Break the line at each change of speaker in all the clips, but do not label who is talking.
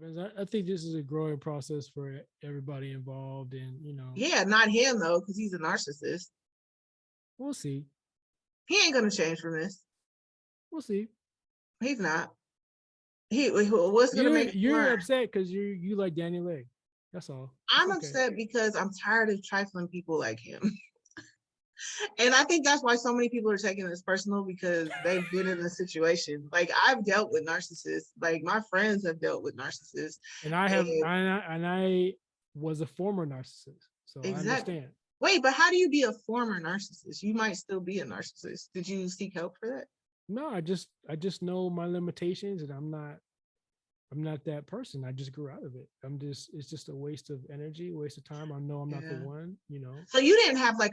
happens. I think this is a growing process for everybody involved, and
Yeah, not him though, because he's a narcissist.
we'll see.
He ain't gonna change from this.
We'll see.
He's not. What's gonna make him
You're
learn?
upset because you like Daniel Lay. That's all. It's
I'm
okay.
upset because I'm tired of trifling people like him. And I think that's why so many people are taking this personal because they've been in a situation. Like I've dealt with narcissists. Like my friends have dealt with narcissists.
And I have
And
I was a former narcissist, so I
exactly.
understand.
Wait, but how do you be a former narcissist? You might still be a narcissist. Did you seek help for that?
No, I just know my limitations, and I'm not that person. I just grew out of it. It's just a waste of energy, waste of time. I know I'm not the
Yeah.
one.
So you didn't have like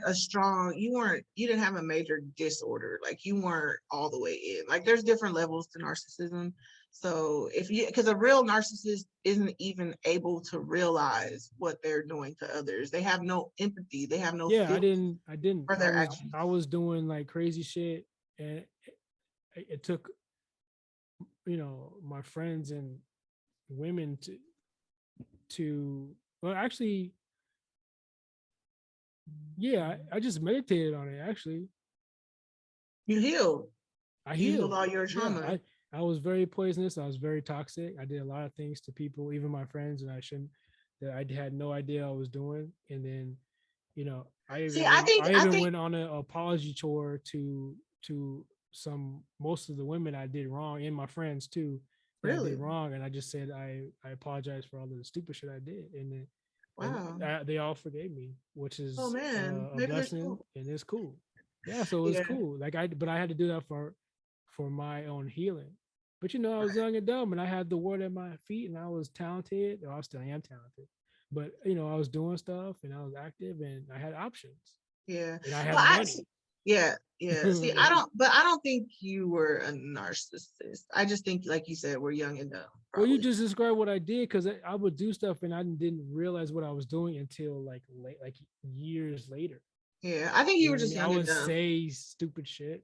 you didn't have a major disorder. Like you weren't all the way in. Like there's different levels to narcissism. So because a real narcissist isn't even able to realize what they're doing to others. They have no empathy. They have no
Yeah, I
feeling
didn't I didn't
for
I
their
was
actions.
I was doing like crazy shit, and it took my friends and women to well, actually, yeah, I just meditated on it. Actually,
You healed.
I
You healed
healed.
all your
Yeah,
trauma.
I was very poisonous. I was very toxic. I did a lot of things to people, even my friends, and I shouldn't. That I had no idea I was doing. And then, I
See,
even
I
went.
think
I
I
even
think
went on an apology tour to some most of the women I did wrong, and my friends too, that I did
really.
wrong. And I just said I apologize for all the stupid shit I did, and
Wow.
they all forgave me, which
Oh
is
man,
a
maybe there's
blessing,
hope.
and it's cool. Yeah, so it was
Yeah.
cool. But I had to do that for my own healing. But I was
Right.
young and dumb, and I had the world at my feet, and I was talented. Or I still am talented, but I was doing stuff, and I was active, and I had options,
Yeah.
and I
Well,
had money.
yeah, yeah. See,
Like,
I don't think you were a narcissist. I just think, like you said, we're young and dumb,
well, you
probably.
just described what I did because I would do stuff, and I didn't realize what I was doing until like years later.
Yeah, I think
You
you
know
were
what I
just
mean? I
young and
would
dumb.
say stupid shit.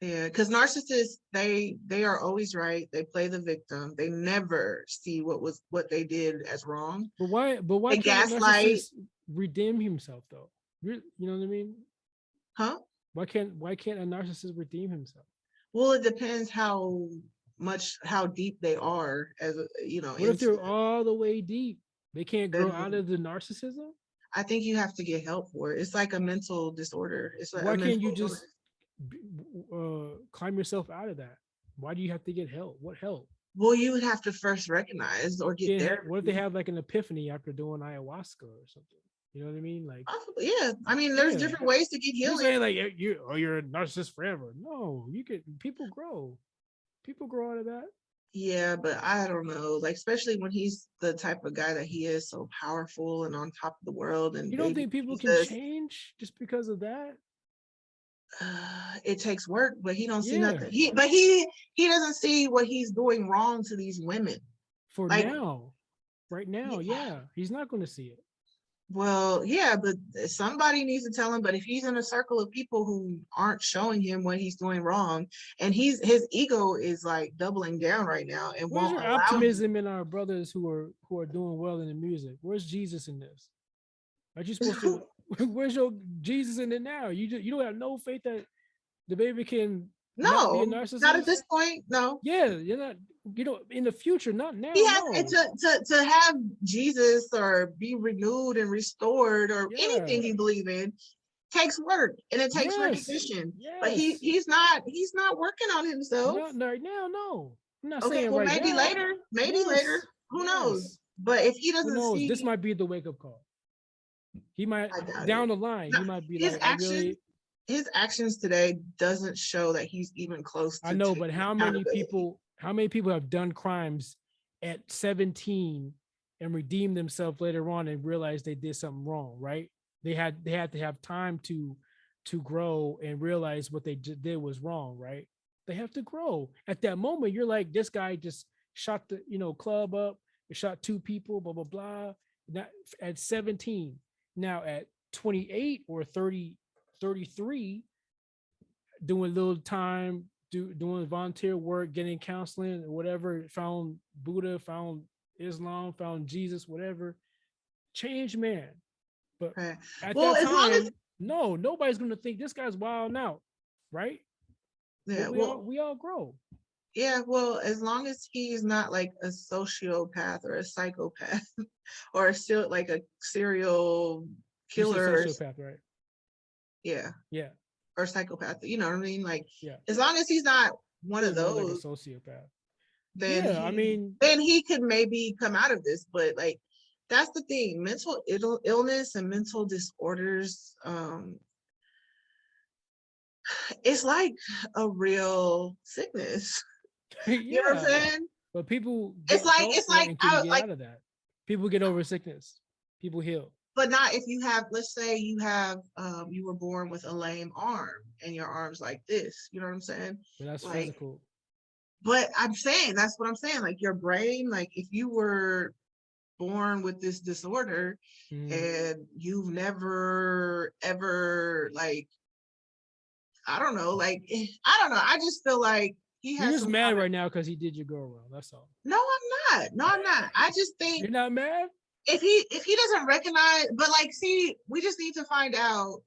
Yeah, because narcissists, they are always right. They play the victim. They never see what they did as wrong.
But why
They
can't a
gaslight,
narcissist redeem himself though? You know what I mean?
huh?
Why can't a narcissist redeem himself?
Well, it depends how deep they are as
What if
into
they're
it.
all the way deep? They can't grow out
Then
of the narcissism?
I think you have to get help for it. It's like a mental disorder. It's like a
Why can't you
mental illness.
just climb yourself out of that? Why do you have to get help? What help?
Well, you would have to first recognize or get
What if they
therapy.
have like an epiphany after doing ayahuasca or something? You know what I mean? Like,
Possibly, yeah. I mean, there's
yeah.
different ways to get
You're
healing.
saying like you're a narcissist forever. No, you could people grow. People grow out of that.
Yeah, but I don't know. Like, especially when he's the type of guy that he is, so powerful and on top of the world and
You don't
baby
think people can
Jesus.
change just because of that?
It takes work, but he don't see
Yeah,
nothing. He doesn't see what he's doing wrong to these women.
for
Like,
now, right now,
yeah,
yeah, he's not going to see it.
well, yeah, but somebody needs to tell him. But if he's in a circle of people who aren't showing him what he's doing wrong, and his ego is like doubling down right now and
Where's
won't
your
allow him.
optimism in our brothers who are doing well in the music? Where's Jesus in this? Aren't you supposed to? Where's your Jesus in it now? You don't have no faith that the baby can not be a
No, not at
narcissist.
this point. No,
Yeah, you're not. In the future, not
he
now.
has
No.
to have Jesus or be renewed and restored or
Yeah.
anything he believe in takes work and it takes
Yes.
recognition. But
Yes.
he's not working on himself.
No, no, right now, no. I'm not
Okay,
saying
well
right
maybe
now.
later, maybe later.
Yes.
Who knows?
Yes.
But if he
Who
doesn't
knows? This
see,
might be the wake up call. He might
I doubt it.
down the line.
No,
He might be
his
like, I
actions,
really.
his actions today doesn't show that he's even close
I
to
know, but
taking
how many
accountability.
people? How many people have done crimes at 17 and redeemed themselves later on and realized they did something wrong? Right? They had to have time to grow and realize what they did was wrong. Right? They have to grow. At that moment, you're like, this guy just shot the club up. He shot two people. Blah blah blah. Not at 17. Now at 28 or 30, 33, doing little time, doing volunteer work, getting counseling or whatever, found Buddha, found Islam, found Jesus, whatever, changed man. But
Right.
at
Well,
that
as long as
time, no, nobody's gonna think this guy's wild out, right? But
yeah,
we all grow.
yeah, well, as long as he's not like a sociopath or a psychopath or still like a serial
You said
killer or
sociopath, right?
yeah,
Yeah,
or psychopath, you know what I mean? Like
yeah.
as long as he's not one of
Feels more like a
those,
sociopath.
then
Yeah, I mean,
he could maybe come out of this. But like that's the thing, mental illness and mental disorders, it's like a real sickness. You know what I'm
yeah.
saying?
But people get help
It's like
and can
I
get
like
out of that. People get over sickness. People heal.
but not if you have, let's say you have you were born with a lame arm and your arm's like this, you know what I'm saying?
But that's
Like,
physical.
but I'm saying that's what I'm saying. Like your brain, like if you were born with this disorder
Mm.
and you've never ever like I don't know, like I don't know. I just feel like he
You're
has
just
some
mad
kind of
right now because he did your girl wrong. That's all.
no, I'm not. No, I'm not. I just think
You're not mad?
if he doesn't recognize, but like see, we just need to find out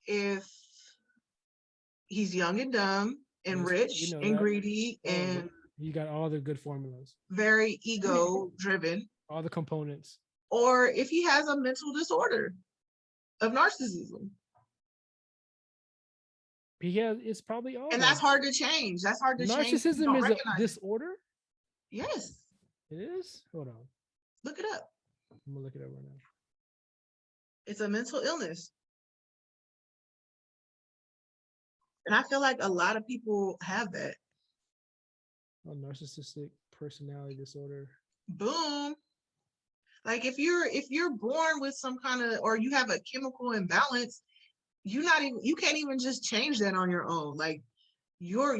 if he's young and dumb and
We
rich
know
and
that.
greedy
Oh,
and
you got all the good formulas,
very ego driven,
all the components.
or if he has a mental disorder of narcissism.
He has. It's probably all
And
that.
that's hard to change. That's hard to change if you
Narcissism
don't
is a
recognize it.
disorder.
Yes.
It is. Hold on.
Look it up.
I'm gonna look it up right now.
It's a mental illness. And I feel like a lot of people have that.
Oh, narcissistic personality disorder.
Boom. Like if you're born with some kind of or you have a chemical imbalance, you can't even just change that on your own. Like your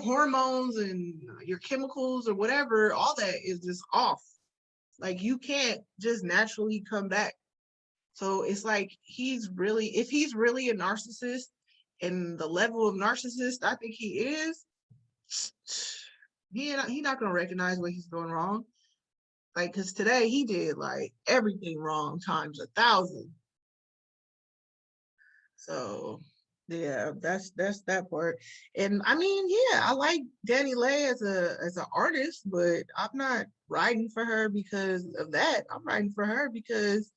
hormones and your chemicals or whatever, all that is just off. Like you can't just naturally come back. So it's like if he's really a narcissist and the level of narcissist I think he is, he not gonna recognize what he's doing wrong. Like, cause today he did like everything wrong times 1,000. So yeah, that's that part. And I mean, yeah, I like Danny Lay as an artist, but I'm not writing for her because of that. I'm writing for her because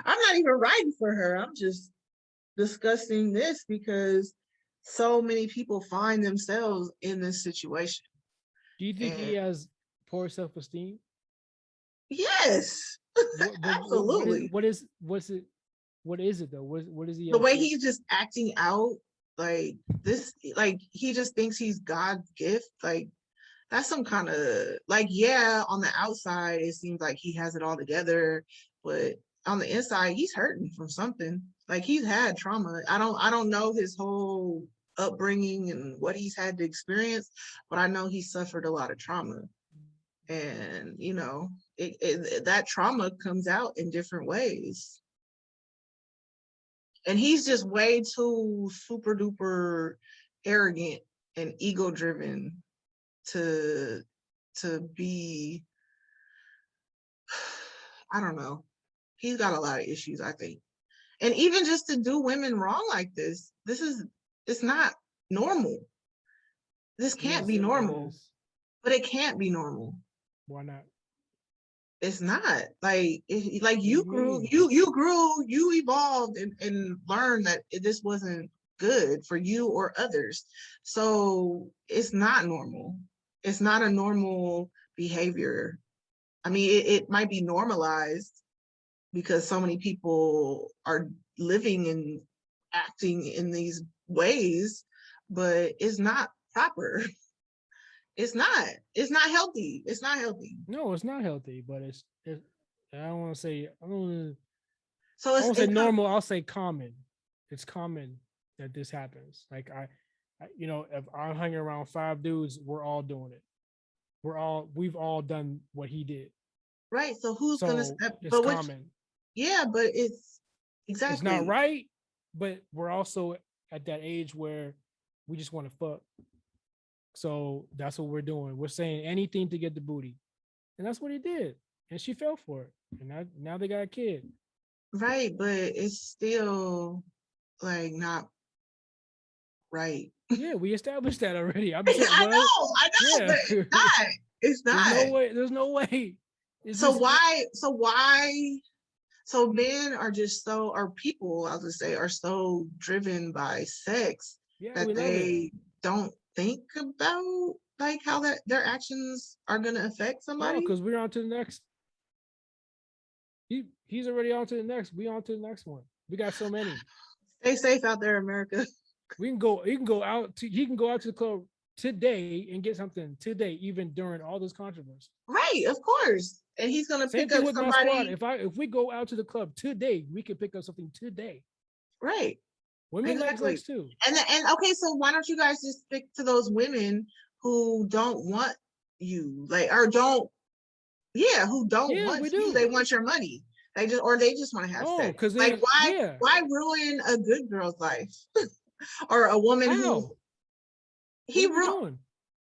I'm not even writing for her. I'm just discussing this because so many people find themselves in this situation.
Do you think he
And
has poor self-esteem?
yes, absolutely.
What is it though? What is he
The way
actually?
he's just acting out like this, like he just thinks he's God's gift. Like that's some kind of like, yeah, on the outside it seems like he has it all together, but on the inside he's hurting from something. Like he's had trauma. I don't know his whole upbringing and what he's had to experience, but I know he suffered a lot of trauma. And you know, that trauma comes out in different ways. And he's just way too super duper arrogant and ego driven to be I don't know. He's got a lot of issues, I think. And even just to do women wrong like this is it's not normal. This
It
can't be
is. It
normal.
is.
But it can't be normal.
Why not?
It's not like like
What do
you
you
grew,
mean?
you evolved and learned that this wasn't good for you or others. So it's not normal. It's not a normal behavior. I mean, it might be normalized because so many people are living and acting in these ways, but it's not proper. It's not healthy. It's not healthy.
No, it's not healthy, but it's. I don't want to say.
So
I won't say normal. I'll say common. It's common that this happens. Like if I'm hanging around five dudes, we're all doing it. We've all done what he did.
right. So who's gonna
So
step?
it's
But which,
common.
yeah, but it's
It's not
exactly
right, but we're also at that age where we just want to fuck. So that's what we're doing. We're saying anything to get the booty. And that's what he did. And she fell for it. And now they got a kid.
Right, but it's still like not right.
Yeah, we established that already. I'm saying,
I
well,
know,
yeah.
but it's not. It's
There's
not.
no way. There's no way. It's
So
just
why? So why? So men are just so, or people, I'll just say, are so driven by sex
yeah, we
that
love it.
they don't think about like how that their actions are gonna affect
No,
somebody.
because we're on to the next. He's already on to the next. We on to the next one. We got so many.
Stay safe out there, America.
We can go. He can go out to. He can go out to the club today and get something today, even during all this controversy.
Right, of course. And he's gonna
Same
pick
thing
up
with my squad.
somebody.
If we go out to the club today, we can pick up something today.
Right,
Women like
exactly.
sex too.
And okay, so why don't you guys just stick to those women who don't want you, like, or don't, yeah, who don't
Yeah,
want
we
you,
do.
they want your money. They just want to have
Oh,
sex.
because
Like,
they yeah.
why ruin a good girl's life? Or a woman who
How? What
he
are we
ru
doing?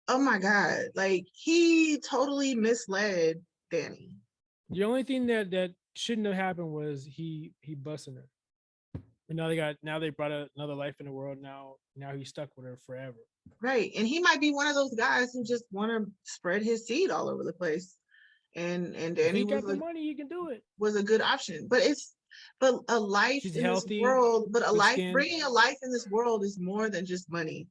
oh my God, like he totally misled Danny.
The only thing that shouldn't have happened was he busting her. And now they brought another life in the world. Now he's stuck with her forever.
Right. And he might be one of those guys who just want to spread his seed all over the place. And
If
Danny
he got the money, he can do it.
was a good option. But a life
She's
in this
healthy,
world, but a
good
life
skin.
bringing a life in this world is more than just money.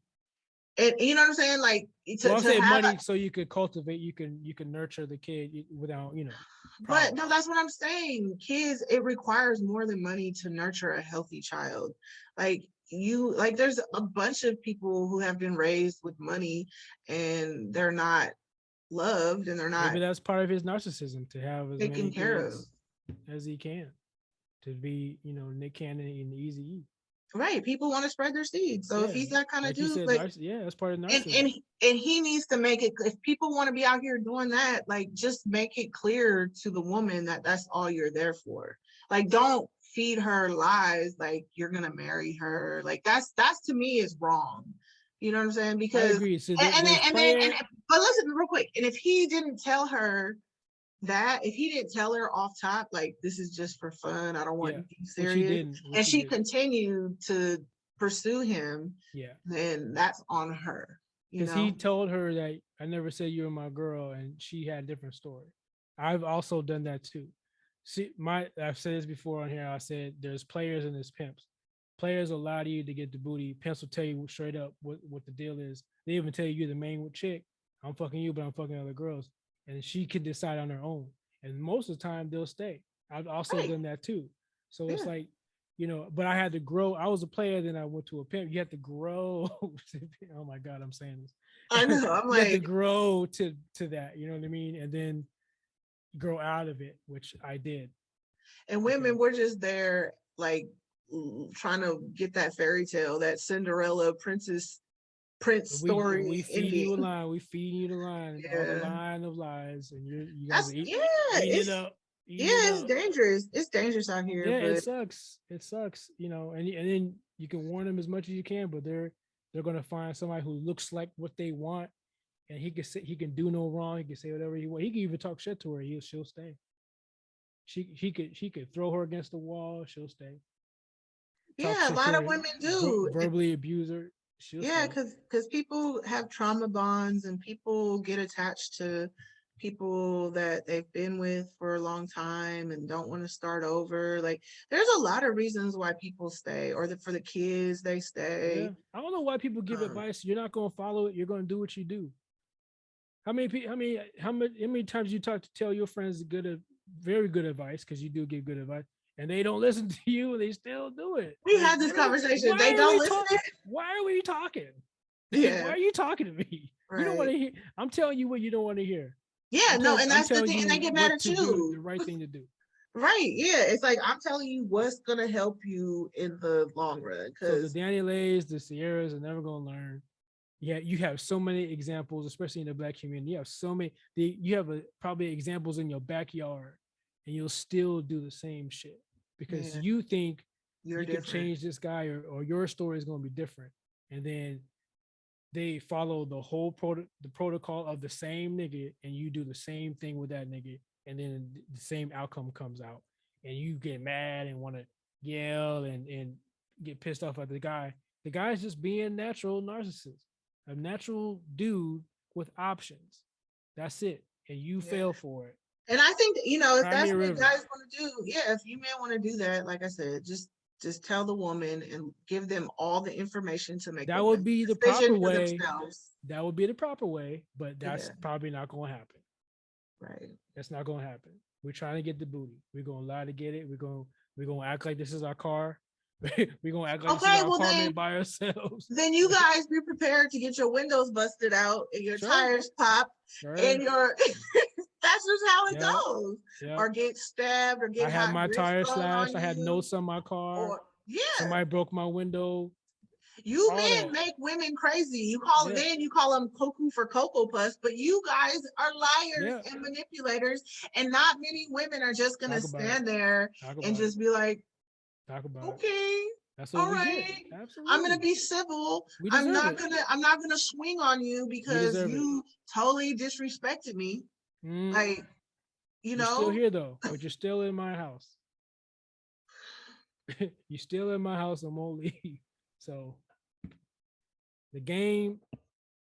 And you know what I'm saying? Like
Well, I'm
to
saying
have a,
money so you could cultivate, you can nurture the kid without
but
problems.
no, that's what I'm saying. Kids, it requires more than money to nurture a healthy child. Like there's a bunch of people who have been raised with money and they're not loved and they're not
Maybe that's part of his narcissism to have as
taken
many
care of.
kids as he can, to be Nick Cannon and Easy E.
Right. People want to spread their seed. So if
Yeah,
he's that kind of
like you
dude,
said,
like
yeah, that's part of
and
narcissism.
and and he needs to make it, if people want to be out here doing that, like just make it clear to the woman that that's all you're there for. Like don't feed her lies like you're gonna marry her. Like that's to me is wrong. You know what I'm saying?
I
Because
agree. So
and then
there's
and then and
player.
but listen real quick. And if he didn't tell her that, if he didn't tell her off top, like this is just for fun, I don't want
Yeah,
anything
which he
serious,
didn't.
and
Which he
she
didn't.
continued to pursue him,
Yeah,
then that's on her, you
because he
know?
told her that I never said you were my girl, and she had a different story. I've also done that too. See, I've said this before on here. I said there's players and there's pimps. Players will lie to you to get the booty. Pimps will tell you straight up what the deal is. They even tell you you're the main chick. I'm fucking you, but I'm fucking other girls, and she can decide on her own. And most of the time they'll stay. I've also
Right.
done that too. So it's
Yeah.
like, but I had to grow. I was a player, then I went to a pimp. You have to grow. Oh my God, I'm saying
I
this.
know. I'm
You have to
like,
grow to that. You know what I mean? And then grow out of it, which I did.
and
Because
women, we're just there, like, trying to get that fairy tale, that Cinderella princess prince story
we feed you a
ending.
line, we feed you the line, all the
Yeah.
line of lies, and you guys are
That's, yeah,
eating it up,
yeah,
eating it
it's
up.
dangerous. It's dangerous out here,
Yeah, it
but
sucks. It sucks, and then you can warn them as much as you can, but they're gonna find somebody who looks like what they want, and he can do no wrong. He can say whatever he want. He can even talk shit to her. She'll stay. He could throw her against the wall. She'll stay. Talk
yeah, a
shit to
lot of
her,
women do.
verbally abuse her. She'll
Yeah,
stay.
because people have trauma bonds and people get attached to people that they've been with for a long time and don't want to start over. Like there's a lot of reasons why people stay, or for the kids they
Yeah,
stay.
I don't know why people give
Um,
advice. You're not gonna follow it. You're gonna do what you do. How many people? How many times you talk to tell your friends very good advice because you do give good advice, and they don't listen to you and they still do it.
we
Like,
had this conversation. They
why are
don't
we
listen.
talking? Why are we talking? Like, why
Yeah,
are you talking to me? You don't want
right.
to hear. I'm telling you what you don't want to hear.
Yeah, no, and
I'm
that's the
telling
thing. And they
you
get mad
what
at
to do,
you.
the right thing to do.
Right. Yeah. It's like I'm telling you what's gonna help you in the long run.
So the
Cause
Danielays, the Sierras are never gonna learn. Yeah, you have so many examples, especially in the Black community. You have so many. You have probably examples in your backyard, and you'll still do the same shit because
yeah,
you think
you're
you can
different.
change this guy, or your story is going to be different. And then they follow the protocol of the same nigga, and you do the same thing with that nigga, and then the same outcome comes out, and you get mad and want to yell and get pissed off at the guy. The guy's just being natural narcissist, a natural dude with options. That's it, and you
Yeah.
fail for it.
And I think, you know, if
Cry
that's
me a
what
river.
guys want to do, yeah, if you men want to do that, like I said, just tell the woman and give them all the information to make
That
a
would be the
decision
proper
for
way.
themselves.
That would be the proper way, but that's
Yeah,
probably not going to happen.
right.
That's not going to happen. We're trying to get the booty. We're going to lie to get it. We're going to act like this is our car. We're going to act like this is
Okay,
our
well
apartment by ourselves.
then you guys be prepared to get your windows busted out and your
Sure.
tires popped
Sure.
and your that's just how it
Yep.
goes.
Yep.
Or get stabbed or
I
get
had
hot
my
grease
tires
thrown
slashed.
on
I had
you.
notes on my car.
Or yeah,
Somebody broke my window.
you
all
men
that.
make women crazy. You call
Yeah.
then you call them cuckoo for cocoa puffs, but you guys are liars
Yeah.
and manipulators, and not many women are just gonna
Talk about it.
stand there
Talk
and
about
just
it.
be like,
Talk about it.
okay,
That's what
all
we
right,
get.
I'm gonna
Absolutely.
be civil.
We
I'm
deserve
not
it.
gonna swing on you
We
because
deserve it.
you totally disrespected me.
Mm.
Like, you
You're still
know,
here though, but you're still in my house. You're still in my house. I'm gonna leave. So the game